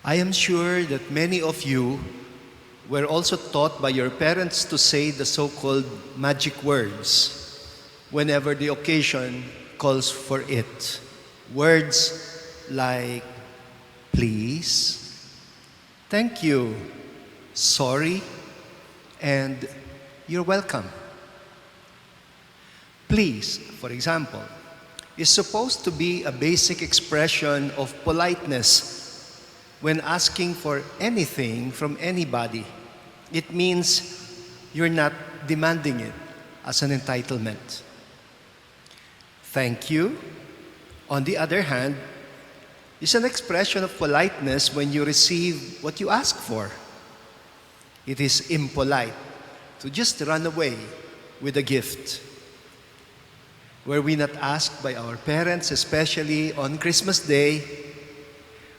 I am sure that many of you were also taught by your parents to say the so-called magic words whenever the occasion calls for it. Words like please, thank you, sorry, and you're welcome. Please, for example, is supposed to be a basic expression of politeness when asking for anything from anybody. It means you're not demanding it as an entitlement. Thank you, on the other hand, is an expression of politeness when you receive what you ask for. It is impolite to just run away with a gift. Were we not asked by our parents, especially on Christmas Day,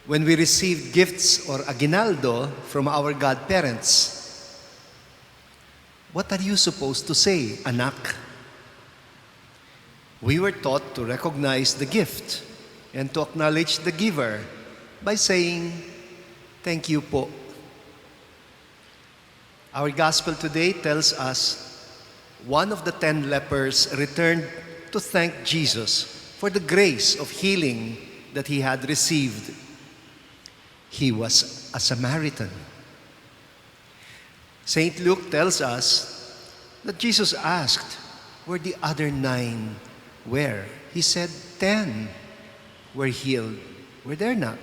when we received gifts or aguinaldo from our godparents, what are you supposed to say, anak? We were taught to recognize the gift and to acknowledge the giver by saying, thank you po. Our gospel today tells us one of the 10 lepers returned to thank Jesus for the grace of healing that he had received. He was a Samaritan. St. Luke tells us that Jesus asked where the other 9 were. He said 10 were healed. Were there not?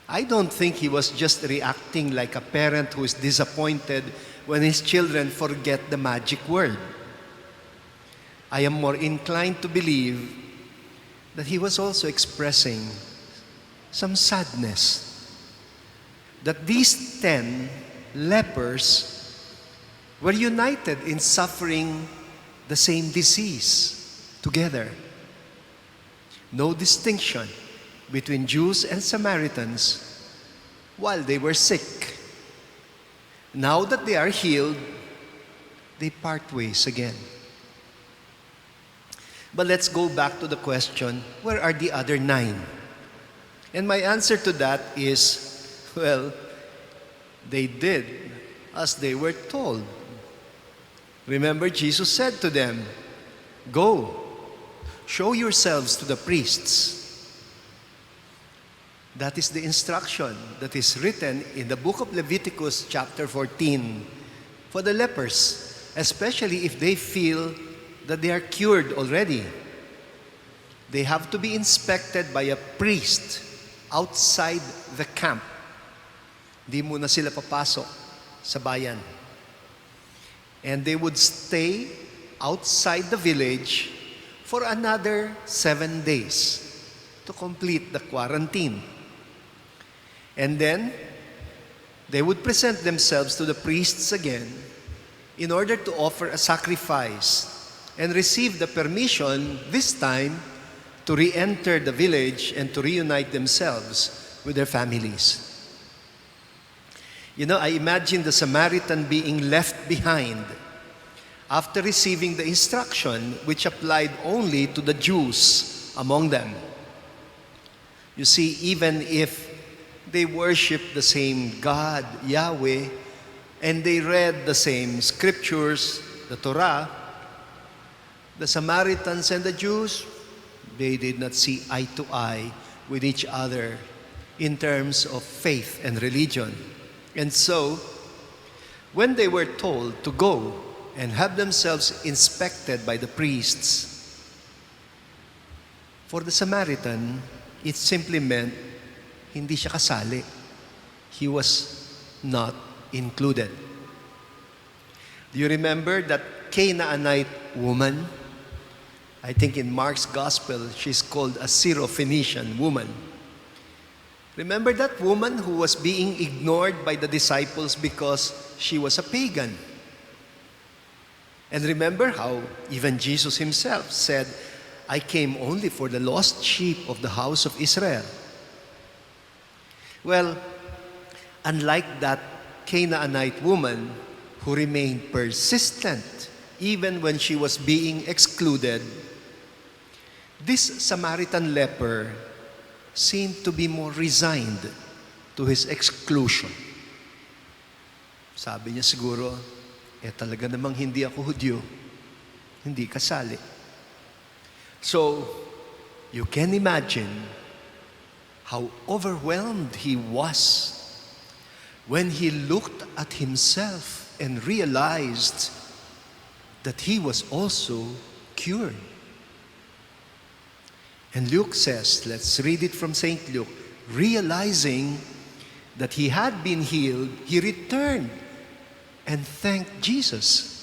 I don't think he was just reacting like a parent who is disappointed when his children forget the magic word. I am more inclined to believe that he was also expressing some sadness that these 10 lepers were united in suffering the same disease together. No distinction between Jews and Samaritans while they were sick. Now that they are healed, they part ways again. But let's go back to the question, where are the other 9? And my answer to that is, well, they did as they were told. Remember, Jesus said to them, go, show yourselves to the priests. That is the instruction that is written in the book of Leviticus chapter 14 for the lepers, especially if they feel that they are cured already. They have to be inspected by a priest outside the camp. Di muna sila papasok sa bayan. And they would stay outside the village for another 7 days to complete the quarantine. And then, they would present themselves to the priests again in order to offer a sacrifice and receive the permission, this time, to re-enter the village and to reunite themselves with their families. You know, I imagine the Samaritan being left behind after receiving the instruction which applied only to the Jews among them. You see, even if they worship the same God, Yahweh, and they read the same scriptures, the Torah, the Samaritans and the Jews, they did not see eye to eye with each other in terms of faith and religion. And so, when they were told to go and have themselves inspected by the priests, for the Samaritan, it simply meant hindi siya kasali. He was not included. Do you remember that Canaanite woman? I think in Mark's gospel, she's called a Syrophoenician woman. Remember that woman who was being ignored by the disciples because she was a pagan? And remember how even Jesus himself said, I came only for the lost sheep of the house of Israel. Well, unlike that Canaanite woman who remained persistent even when she was being excluded, this Samaritan leper seemed to be more resigned to his exclusion. Sabi niya siguro, talaga namang hindi ako Hudyo, hindi kasali. So, you can imagine how overwhelmed he was when he looked at himself and realized that he was also cured. And Luke says, let's read it from St. Luke, realizing that he had been healed, he returned and thanked Jesus.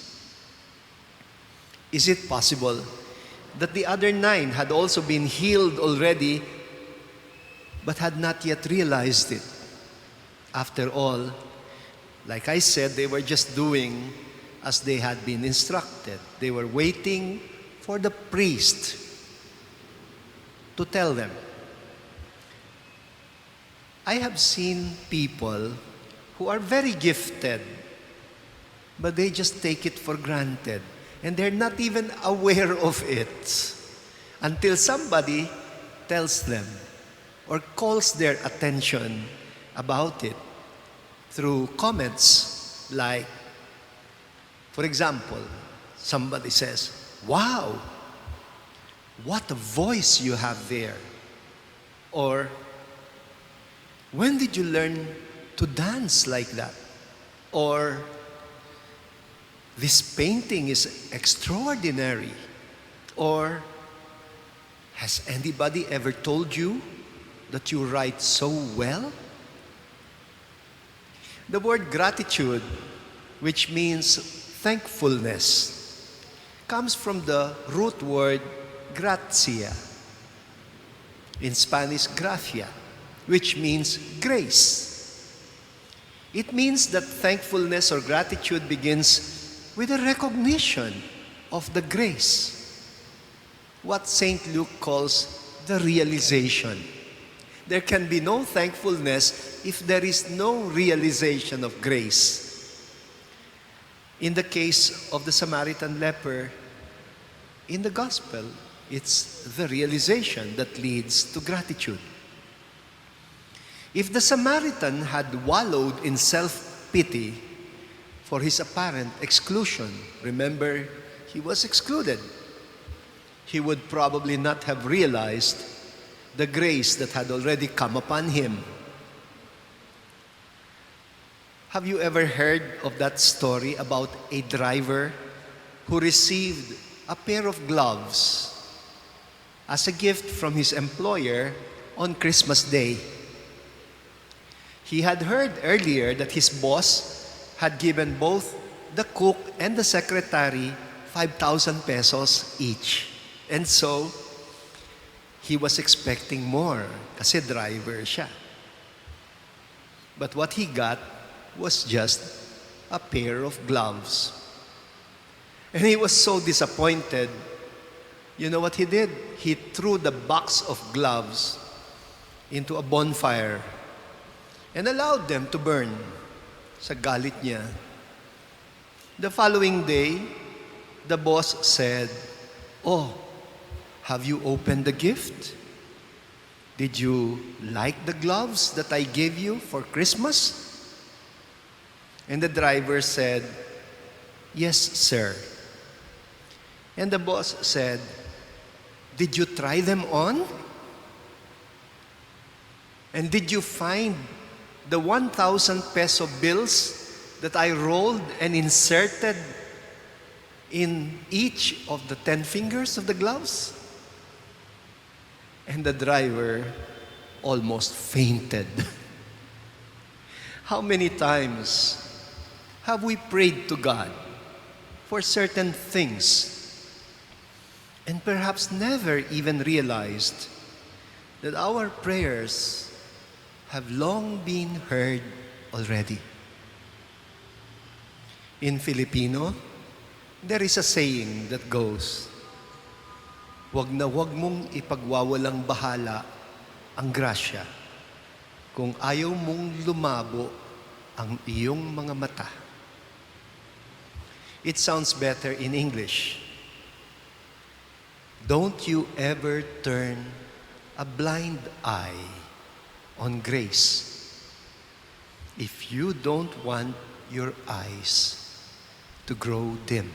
Is it possible that the other 9 had also been healed already but had not yet realized it? After all, like I said, they were just doing as they had been instructed. They were waiting for the priest to tell them. I have seen people who are very gifted, but they just take it for granted. And they're not even aware of it until somebody tells them or calls their attention about it through comments like, for example, somebody says, "Wow, what a voice you have there." Or, "When did you learn to dance like that?" Or, "This painting is extraordinary." Or, "Has anybody ever told you that you write so well?" The word gratitude, which means thankfulness, comes from the root word gratia. In Spanish, gracia, which means grace. It means that thankfulness or gratitude begins with a recognition of the grace, what St. Luke calls the realization. There can be no thankfulness if there is no realization of grace. In the case of the Samaritan leper, in the gospel, it's the realization that leads to gratitude. If the Samaritan had wallowed in self-pity for his apparent exclusion, remember, he was excluded, he would probably not have realized the grace that had already come upon him. Have you ever heard of that story about a driver who received a pair of gloves as a gift from his employer on Christmas Day? He had heard earlier that his boss had given both the cook and the secretary 5,000 pesos each. And so, he was expecting more kasi driver siya. But what he got was just a pair of gloves. And he was so disappointed. You know what he did? He threw the box of gloves into a bonfire and allowed them to burn sa galit niya. The following day, the boss said, "Oh, have you opened the gift? Did you like the gloves that I gave you for Christmas?" And the driver said, "Yes, sir." And the boss said, "Did you try them on? And did you find the 1,000 peso bills that I rolled and inserted in each of the 10 fingers of the gloves?" And the driver almost fainted. How many times have we prayed to God for certain things and perhaps never even realized that our prayers have long been heard already? In Filipino, there is a saying that goes, "Wag na wag mong ipagwawalang bahala ang grasya kung ayaw mong lumabo ang iyong mga mata." It sounds better in English. Don't you ever turn a blind eye on grace if you don't want your eyes to grow dim.